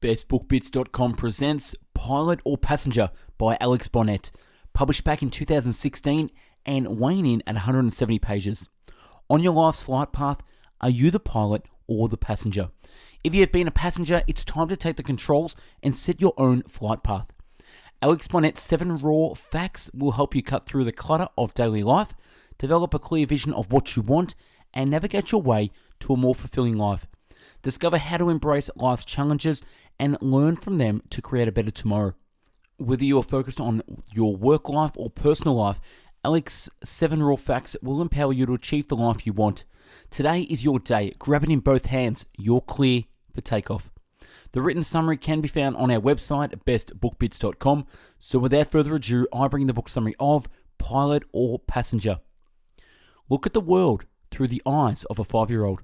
BestBookBits.com presents Pilot or Passenger by Alex Bonett, published back in 2016 and weighing in at 170 pages. On your life's flight path, are you the pilot or the passenger? If you have been a passenger, it's time to take the controls and set your own flight path. Alex Bonett's 7 raw facts will help you cut through the clutter of daily life, develop a clear vision of what you want, and navigate your way to a more fulfilling life. Discover how to embrace life's challenges and learn from them to create a better tomorrow. Whether you are focused on your work life or personal life, Alex's 7 raw facts will empower you to achieve the life you want. Today is your day. Grab it in both hands. You're clear for takeoff. The written summary can be found on our website, bestbookbits.com. So without further ado, I bring the book summary of Pilot or Passenger. Look at the world through the eyes of a 5-year-old.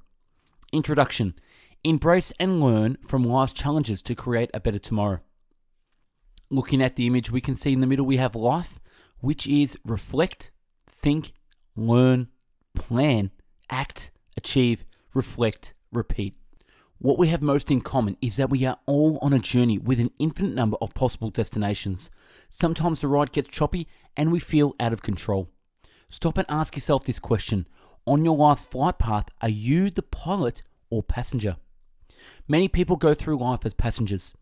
Introduction. Embrace and learn from life's challenges to create a better tomorrow. Looking at the image, we can see in the middle we have life, which is reflect, think, learn, plan, act, achieve, reflect, repeat. What we have most in common is that we are all on a journey with an infinite number of possible destinations. Sometimes the ride gets choppy and we feel out of control. Stop and ask yourself this question. On your life's flight path, are you the pilot or passenger? Many people go through life as passengers.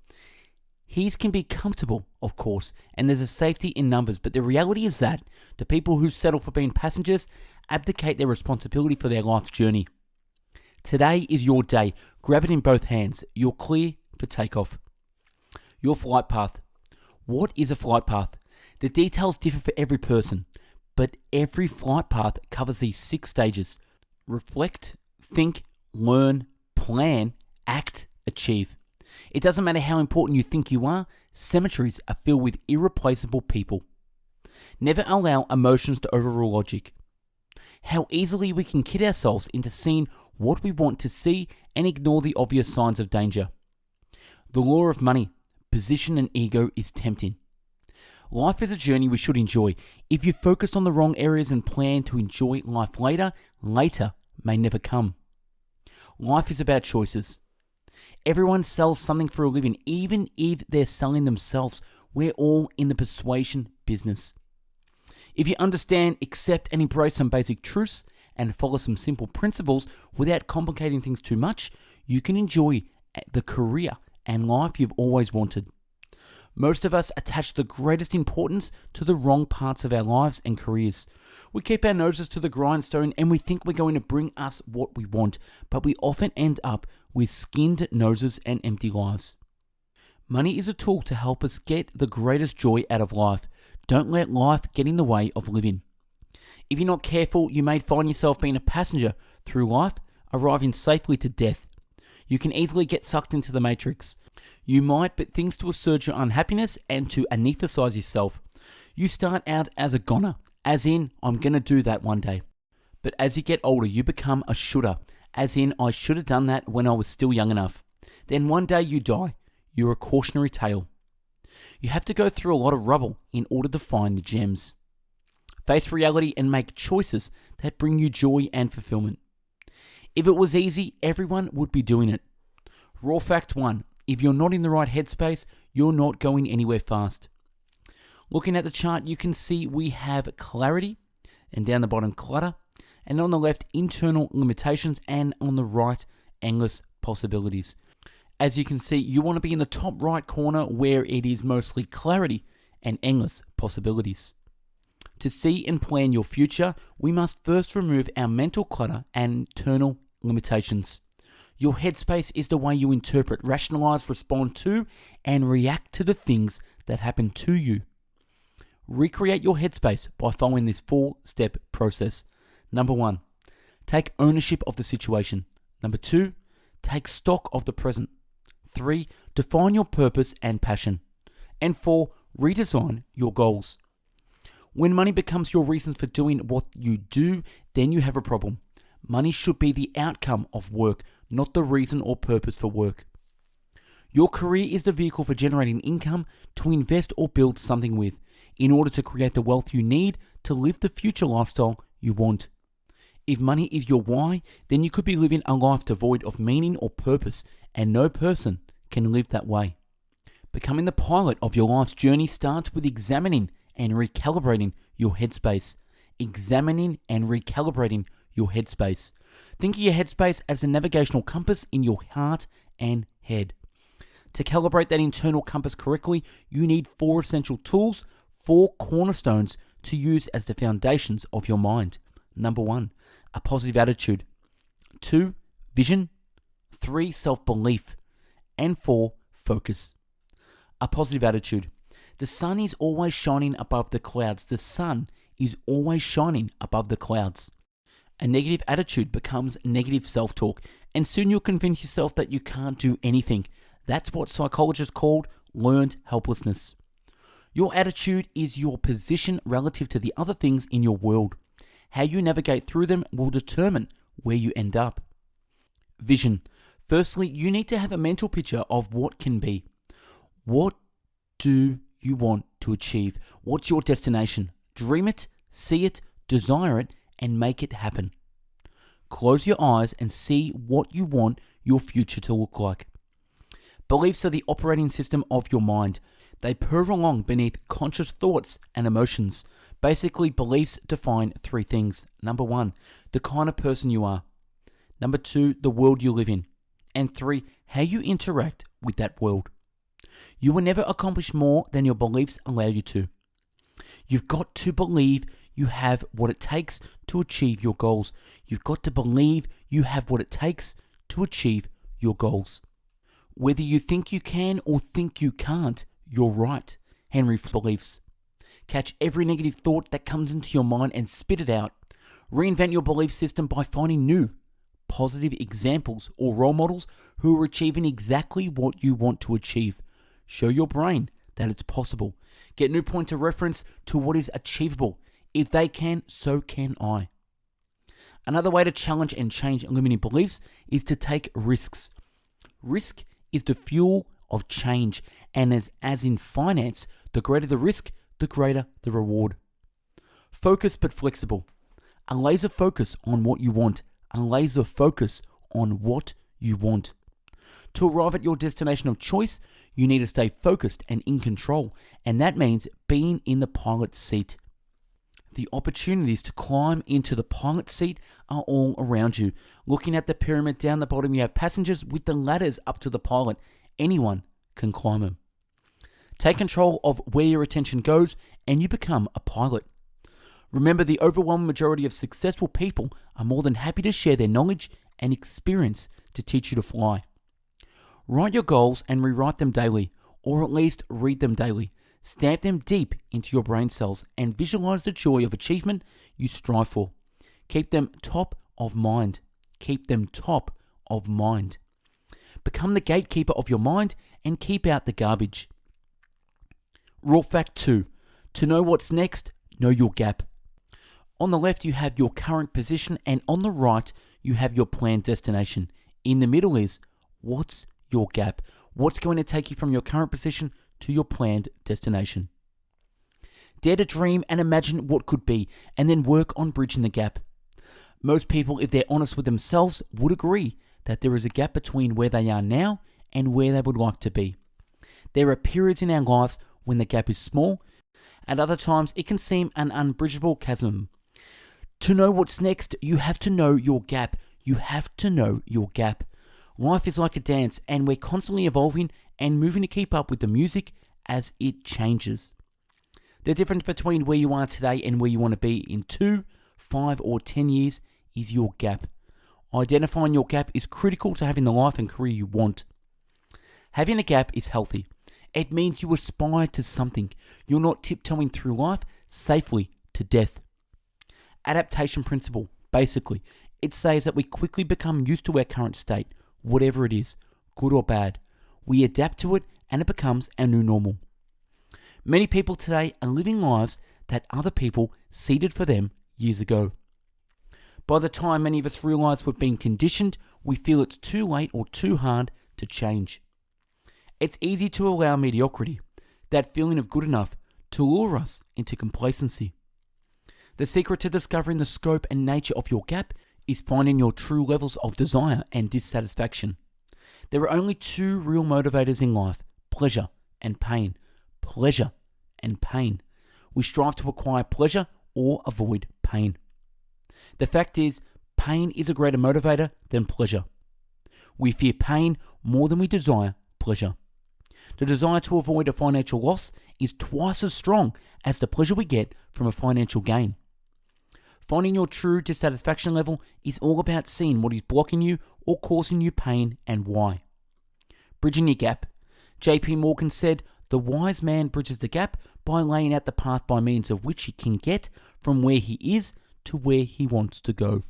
Ease can be comfortable, of course, and there's a safety in numbers, but the reality is that the people who settle for being passengers abdicate their responsibility for their life's journey. Today is your day. Grab it in both hands. You're clear for takeoff. Your flight path. What is a flight path? The details differ for every person, but every flight path covers these 6 stages. Reflect, think, learn, plan, act, achieve. It doesn't matter how important you think you are, cemeteries are filled with irreplaceable people. Never allow emotions to overrule logic. How easily we can kid ourselves into seeing what we want to see and ignore the obvious signs of danger. The law of money, position and ego is tempting. Life is a journey we should enjoy. If you focus on the wrong areas and plan to enjoy life later may never come. Life is about choices. Everyone sells something for a living, even if they're selling themselves. We're all in the persuasion business. If you understand, accept, and embrace some basic truths and follow some simple principles without complicating things too much, you can enjoy the career and life you've always wanted. Most of us attach the greatest importance to the wrong parts of our lives and careers. We keep our noses to the grindstone and we think we're going to bring us what we want, but we often end up with skinned noses and empty lives. Money is a tool to help us get the greatest joy out of life. Don't let life get in the way of living. If you're not careful, you may find yourself being a passenger through life, arriving safely to death. You can easily get sucked into the matrix. You might, but things to assert your unhappiness and to anesthetize yourself. You start out as a goner, as in, I'm going to do that one day. But as you get older, you become a shoulda, as in, I should have done that when I was still young enough. Then one day you die. You're a cautionary tale. You have to go through a lot of rubble in order to find the gems. Face reality and make choices that bring you joy and fulfillment. If it was easy, everyone would be doing it. Raw fact 1. If you're not in the right headspace, you're not going anywhere fast. Looking at the chart, you can see we have clarity, and down the bottom clutter, and on the left internal limitations, and on the right endless possibilities. As you can see, you want to be in the top right corner where it is mostly clarity and endless possibilities. To see and plan your future, we must first remove our mental clutter and internal limitations. Your headspace is the way you interpret, rationalize, respond to, and react to the things that happen to you. Recreate your headspace by following this 4-step process. Number 1, take ownership of the situation. Number 2, take stock of the present. 3, define your purpose and passion. And 4, redesign your goals. When money becomes your reason for doing what you do, then you have a problem. Money should be the outcome of work, not the reason or purpose for work. Your career is the vehicle for generating income to invest or build something with, in order to create the wealth you need to live the future lifestyle you want. If money is your why, then you could be living a life devoid of meaning or purpose, and no person can can live that way. Becoming the pilot of your life's journey starts with examining and recalibrating your headspace. Examining and recalibrating your headspace. Think of your headspace as a navigational compass in your heart and head. To calibrate that internal compass correctly, you need 4 essential tools, 4 cornerstones to use as the foundations of your mind. Number 1, a positive attitude. 2, vision. 3, self-belief. And 4, focus. A positive attitude. The sun is always shining above the clouds. The sun is always shining above the clouds. A negative attitude becomes negative self-talk, and soon you'll convince yourself that you can't do anything. That's what psychologists call learned helplessness. Your attitude is your position relative to the other things in your world. How you navigate through them will determine where you end up. Vision. Firstly, you need to have a mental picture of what can be. What do you want to achieve? What's your destination? Dream it, see it, desire it, and make it happen. Close your eyes and see what you want your future to look like. Beliefs are the operating system of your mind. They purr along beneath conscious thoughts and emotions. Basically, beliefs define 3 things. Number 1, the kind of person you are. Number 2, the world you live in. And 3, how you interact with that world. You will never accomplish more than your beliefs allow you to. You've got to believe you have what it takes to achieve your goals. You've got to believe you have what it takes to achieve your goals. Whether you think you can or think you can't, you're right. Henry beliefs. Catch every negative thought that comes into your mind and spit it out. Reinvent your belief system by finding new, positive examples or role models who are achieving exactly what you want to achieve. Show your brain that it's possible. Get new point of reference to what is achievable. If they can, so can I. Another way to challenge and change limiting beliefs is to take risks. Risk is the fuel of change, and as in finance, the greater the risk, the greater the reward. Focus but flexible. A laser focus on what you want. A laser focus on what you want. To arrive at your destination of choice, you need to stay focused and in control, and that means being in the pilot's seat. The opportunities to climb into the pilot seat are all around you. Looking at the pyramid down the bottom, you have passengers with the ladders up to the pilot. Anyone can climb them. Take control of where your attention goes, and you become a pilot. Remember, the overwhelming majority of successful people are more than happy to share their knowledge and experience to teach you to fly. Write your goals and rewrite them daily, or at least read them daily. Stamp them deep into your brain cells and visualize the joy of achievement you strive for. Keep them top of mind. Keep them top of mind. Become the gatekeeper of your mind and keep out the garbage. Rule fact 2. To know what's next, know your gap. On the left, you have your current position, and on the right, you have your planned destination. In the middle is, what's your gap? What's going to take you from your current position to your planned destination? Dare to dream and imagine what could be, and then work on bridging the gap. Most people, if they're honest with themselves, would agree that there is a gap between where they are now and where they would like to be. There are periods in our lives when the gap is small. At other times, it can seem an unbridgeable chasm. To know what's next, you have to know your gap. You have to know your gap. Life is like a dance, and we're constantly evolving and moving to keep up with the music as it changes. The difference between where you are today and where you want to be in 2, 5, or 10 years is your gap. Identifying your gap is critical to having the life and career you want. Having a gap is healthy. It means you aspire to something. You're not tiptoeing through life safely to death. Adaptation principle. Basically, it says that we quickly become used to our current state, whatever it is, good or bad. We adapt to it and it becomes our new normal. Many people today are living lives that other people seeded for them years ago. By the time many of us realize we've been conditioned, we feel it's too late or too hard to change. It's easy to allow mediocrity, that feeling of good enough, to lure us into complacency. The secret to discovering the scope and nature of your gap is finding your true levels of desire and dissatisfaction. There are only two real motivators in life: pleasure and pain. Pleasure and pain. We strive to acquire pleasure or avoid pain. The fact is, pain is a greater motivator than pleasure. We fear pain more than we desire pleasure. The desire to avoid a financial loss is twice as strong as the pleasure we get from a financial gain. Finding your true dissatisfaction level is all about seeing what is blocking you or causing you pain and why. Bridging your gap. J.P. Morgan said, "The wise man bridges the gap by laying out the path by means of which he can get from where he is to where he wants to go."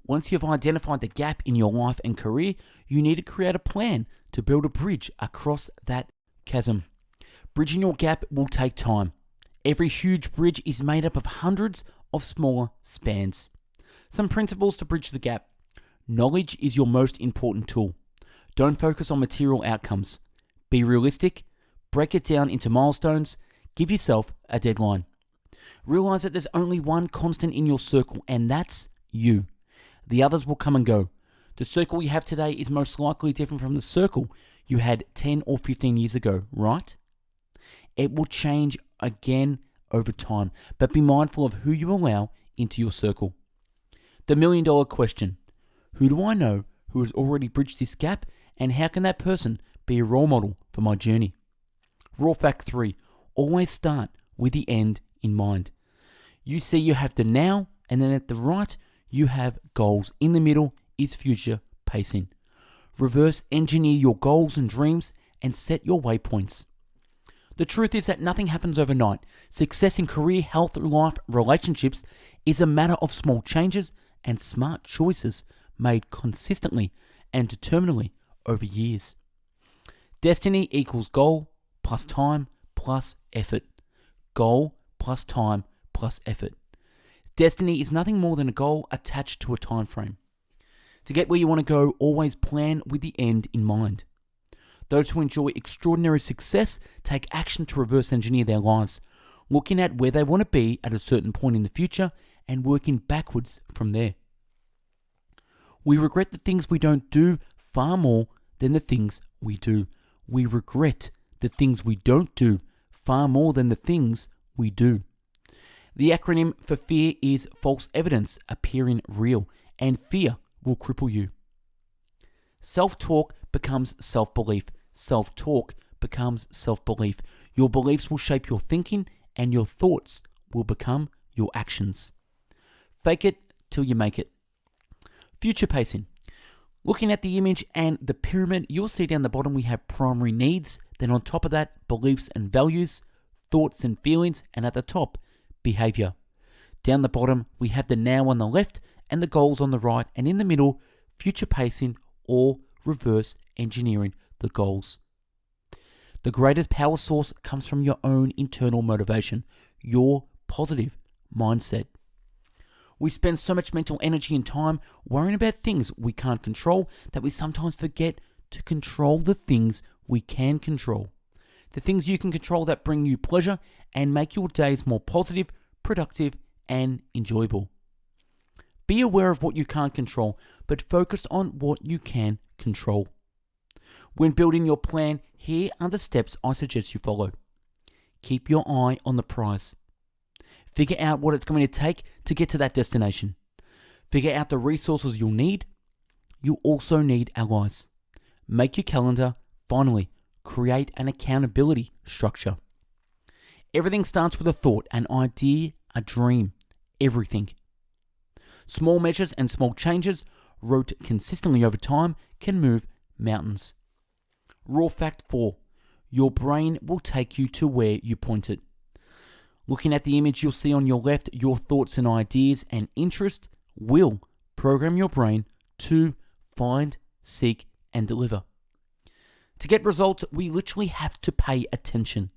Once you've identified the gap in your life and career, you need to create a plan to build a bridge across that chasm. Bridging your gap will take time. Every huge bridge is made up of hundreds of smaller spans. Some principles to bridge the gap. Knowledge is your most important tool. Don't focus on material outcomes. Be realistic. Break it down into milestones. Give yourself a deadline. Realize that there's only one constant in your circle, and that's you. The others will come and go. The circle you have today is most likely different from the circle you had 10 or 15 years ago, right? It will change again over time, but be mindful of who you allow into your circle. The $1 million question: who do I know who has already bridged this gap, and how can that person be a role model for my journey? Raw fact 3: always start with the end in mind. You see you have the now, and then at the right, you have goals. In the middle is future pacing. Reverse engineer your goals and dreams and set your waypoints. The truth is that nothing happens overnight. Success in career, health, life, relationships is a matter of small changes and smart choices made consistently and determinedly over years. Destiny equals goal plus time plus effort. Goal plus time plus effort. Destiny is nothing more than a goal attached to a time frame. To get where you want to go, always plan with the end in mind. Those who enjoy extraordinary success take action to reverse engineer their lives, looking at where they want to be at a certain point in the future and working backwards from there. We regret the things we don't do far more than the things we do. We regret the things we don't do far more than the things we do. The acronym for fear is false evidence appearing real, and fear will cripple you. Self-talk becomes self-belief. Self-talk becomes self-belief. Your beliefs will shape your thinking, and your thoughts will become your actions. Fake it till you make it. Future pacing. Looking at the image and the pyramid, you'll see down the bottom we have primary needs. Then on top of that, beliefs and values, thoughts and feelings, and at the top, behavior. Down the bottom, we have the now on the left and the goals on the right, and in the middle, future pacing or reverse engineering the goals. The greatest power source comes from your own internal motivation, your positive mindset. We spend so much mental energy and time worrying about things we can't control that we sometimes forget to control the things we can control. The things you can control that bring you pleasure and make your days more positive, productive, and enjoyable. Be aware of what you can't control, but focus on what you can control. When building your plan, here are the steps I suggest you follow. Keep your eye on the prize. Figure out what it's going to take to get to that destination. Figure out the resources you'll need. You'll also need allies. Make your calendar. Finally, create an accountability structure. Everything starts with a thought, an idea, a dream. Everything. Small measures and small changes, wrote consistently over time, can move mountains. Raw fact 4. Your brain will take you to where you point it. Looking at the image you'll see on your left, your thoughts and ideas and interest will program your brain to find, seek, and deliver. To get results, we literally have to pay attention.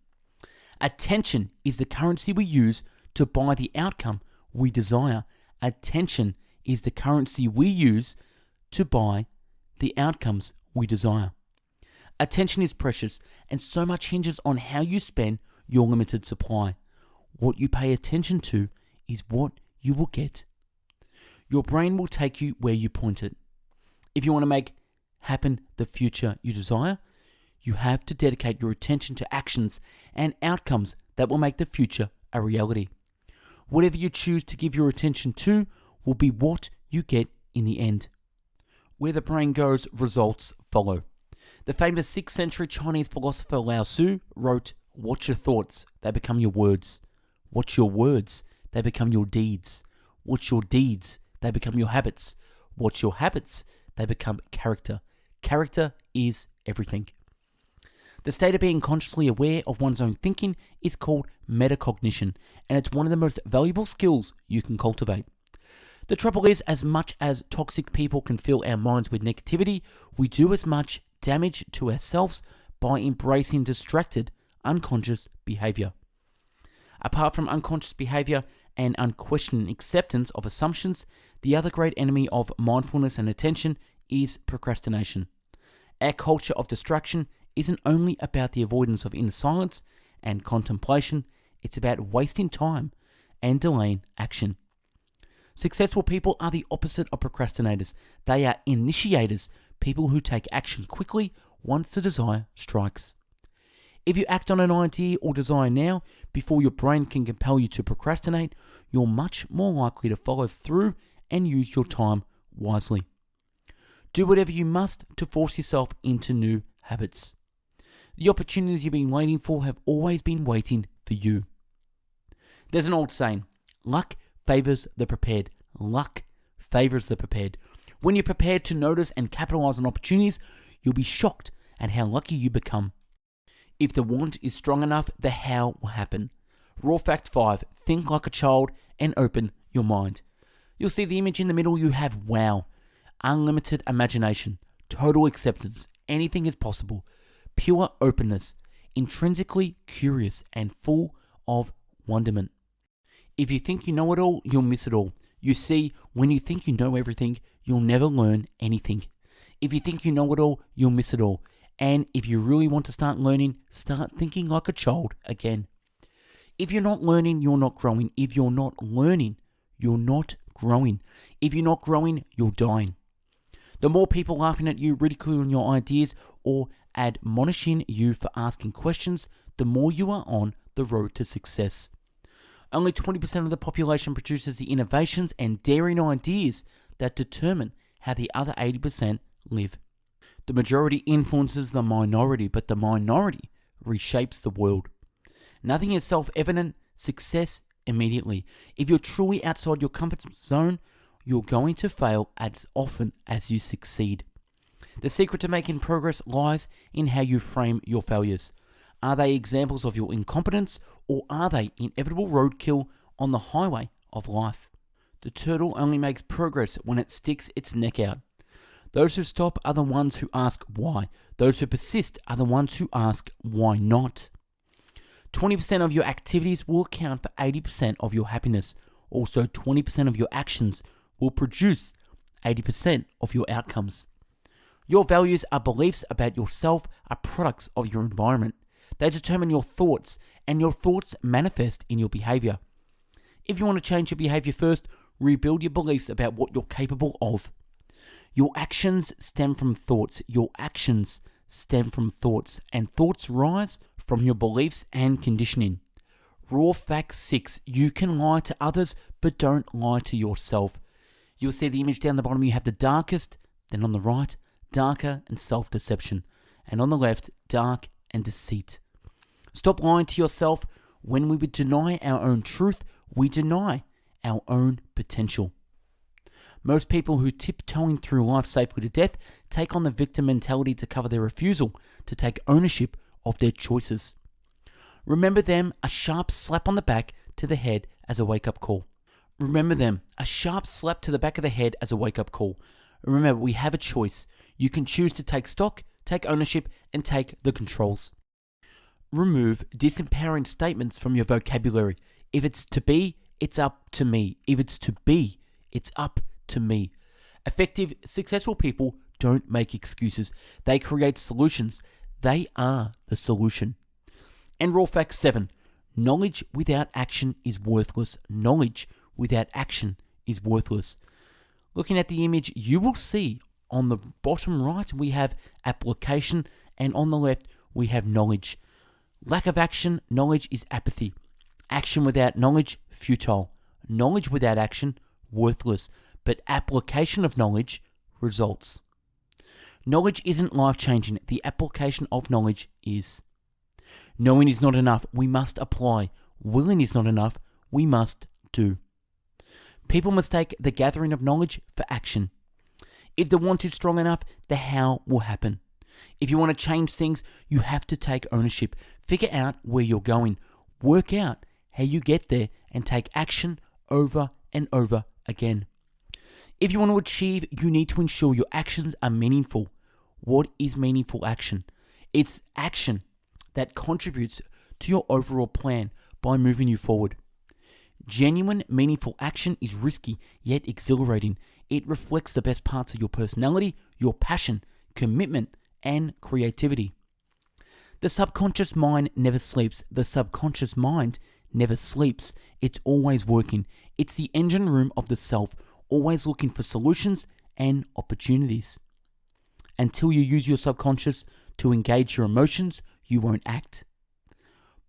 Attention is the currency we use to buy the outcome we desire. Attention is the currency we use to buy the outcomes we desire. Attention is precious, and so much hinges on how you spend your limited supply. What you pay attention to is what you will get. Your brain will take you where you point it. If you want to make happen the future you desire, you have to dedicate your attention to actions and outcomes that will make the future a reality. Whatever you choose to give your attention to will be what you get in the end. Where the brain goes, results follow. The famous 6th century Chinese philosopher Lao Tzu wrote, "Watch your thoughts, they become your words. Watch your words, they become your deeds. Watch your deeds, they become your habits. Watch your habits, they become character. Character is everything." The state of being consciously aware of one's own thinking is called metacognition, and it's one of the most valuable skills you can cultivate. The trouble is, as much as toxic people can fill our minds with negativity, we do as much damage to ourselves by embracing distracted, unconscious behavior. Apart from unconscious behavior and unquestioned acceptance of assumptions, the other great enemy of mindfulness and attention is procrastination. Our culture of distraction isn't only about the avoidance of inner silence and contemplation, it's about wasting time and delaying action. Successful people are the opposite of procrastinators. They are initiators, people who take action quickly once the desire strikes. If you act on an idea or desire now, before your brain can compel you to procrastinate, you're much more likely to follow through and use your time wisely. Do whatever you must to force yourself into new habits. The opportunities you've been waiting for have always been waiting for you. There's an old saying, luck favors the prepared. Luck favors the prepared. When you're prepared to notice and capitalize on opportunities, you'll be shocked at how lucky you become. If the want is strong enough, the how will happen. Raw fact 5, think like a child and open your mind. You'll see the image in the middle. You have wow, unlimited imagination, total acceptance, anything is possible, pure openness, intrinsically curious and full of wonderment. If you think you know it all, you'll miss it all. You see, when you think you know everything, you'll never learn anything. If you think you know it all, you'll miss it all. And if you really want to start learning, start thinking like a child again. If you're not learning, you're not growing. If you're not learning, you're not growing. If you're not growing, you're dying. The more people laughing at you, ridiculing your ideas, or admonishing you for asking questions, the more you are on the road to success. Only 20% of the population produces the innovations and daring ideas that determine how the other 80% live. The majority influences the minority, but the minority reshapes the world. Nothing is self-evident. Success immediately. If you're truly outside your comfort zone, you're going to fail as often as you succeed. The secret to making progress lies in how you frame your failures. Are they examples of your incompetence, or are they inevitable roadkill on the highway of life? The turtle only makes progress when it sticks its neck out. Those who stop are the ones who ask why. Those who persist are the ones who ask why not. 20% of your activities will account for 80% of your happiness. Also, 20% of your actions will produce 80% of your outcomes. Your values are beliefs about yourself, are products of your environment. They determine your thoughts, and your thoughts manifest in your behavior. If you want to change your behavior first, rebuild your beliefs about what you're capable of. Your actions stem from thoughts. Your actions stem from thoughts, and thoughts rise from your beliefs and conditioning. Raw fact 6, you can lie to others, but don't lie to yourself. You'll see the image down the bottom. You have the darkest, then on the right, darker and self-deception, and on the left, dark and deceit. Stop lying to yourself. When we deny our own truth, we deny our own potential. Most people who tiptoeing through life safely to death take on the victim mentality to cover their refusal to take ownership of their choices. Remember them, a sharp slap on the back to the head as a wake-up call. Remember them, a sharp slap to the back of the head as a wake-up call. Remember, we have a choice. You can choose to take stock, take ownership, and take the controls. Remove disempowering statements from your vocabulary. If it's to be, it's up to me. If it's to be, it's up to me. Effective, successful people don't make excuses. They create solutions. They are the solution. And raw fact 7, knowledge without action is worthless. Knowledge without action is worthless. Looking at the image, you will see On the bottom right, we have application, and on the left, we have knowledge. Lack of action, knowledge is apathy. Action without knowledge, futile. Knowledge without action, worthless. But application of knowledge, results. Knowledge isn't life-changing. The application of knowledge is. Knowing is not enough. We must apply. Willing is not enough. We must do. People mistake the gathering of knowledge for action. If the want is strong enough, the how will happen. If you want to change things, you have to take ownership. Figure out where you're going. Work out how you get there and take action over and over again. If you want to achieve, you need to ensure your actions are meaningful. What is meaningful action? It's action that contributes to your overall plan by moving you forward. Genuine, meaningful action is risky yet exhilarating. It reflects the best parts of your personality, your passion, commitment, and creativity. The subconscious mind never sleeps. The subconscious mind never sleeps. It's always working. It's the engine room of the self, always looking for solutions and opportunities. Until you use your subconscious to engage your emotions, you won't act.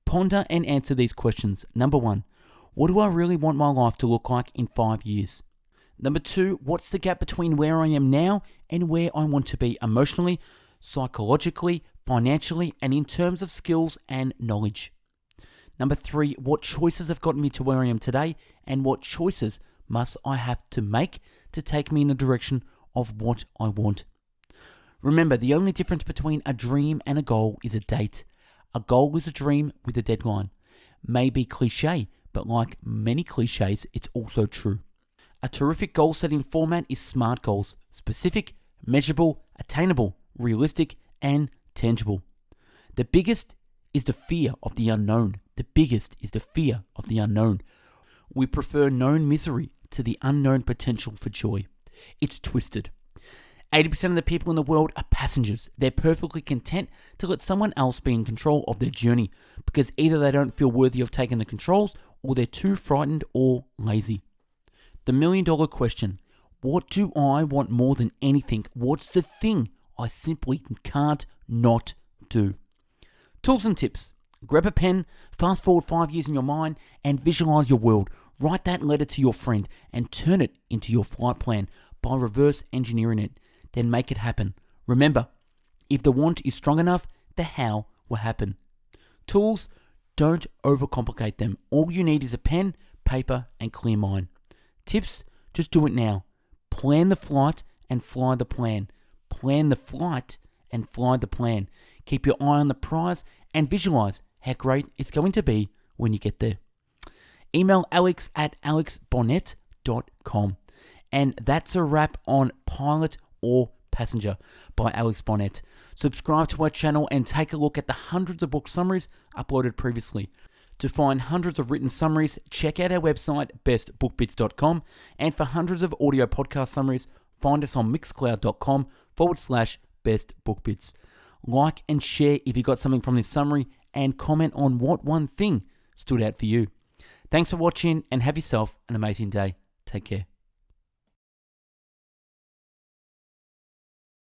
Ponder and answer these questions. Number 1, what do I really want my life to look like in 5 years? Number 2, what's the gap between where I am now and where I want to be emotionally, psychologically, financially, and in terms of skills and knowledge? Number 3, what choices have gotten me to where I am today, and what choices must I have to make to take me in the direction of what I want? Remember, the only difference between a dream and a goal is a date. A goal is a dream with a deadline. May be cliche, but like many cliches, it's also true. A terrific goal-setting format is SMART goals: specific, measurable, attainable, realistic, and tangible. The biggest is the fear of the unknown. The biggest is the fear of the unknown. We prefer known misery to the unknown potential for joy. It's twisted. 80% of the people in the world are passengers. They're perfectly content to let someone else be in control of their journey because either they don't feel worthy of taking the controls or they're too frightened or lazy. The $1 million question: what do I want more than anything? What's the thing I simply can't not do? Tools and tips. Grab a pen, fast forward 5 years in your mind, and visualize your world. Write that letter to your friend and turn it into your flight plan by reverse engineering it. Then make it happen. Remember, if the want is strong enough, the how will happen. Tools, don't overcomplicate them. All you need is a pen, paper, and clear mind. Tips, just do it now. Plan the flight and fly the plan. Plan the flight and fly the plan. Keep your eye on the prize and visualize how great it's going to be when you get there. Email alex@alexbonett.com. And that's a wrap on Pilot or Passenger by Alex Bonett. Subscribe to our channel and take a look at the hundreds of book summaries uploaded previously. To find hundreds of written summaries, check out our website, bestbookbits.com. And for hundreds of audio podcast summaries, find us on mixcloud.com/bestbookbits. Like and share if you got something from this summary, and comment on what one thing stood out for you. Thanks for watching, and have yourself an amazing day. Take care.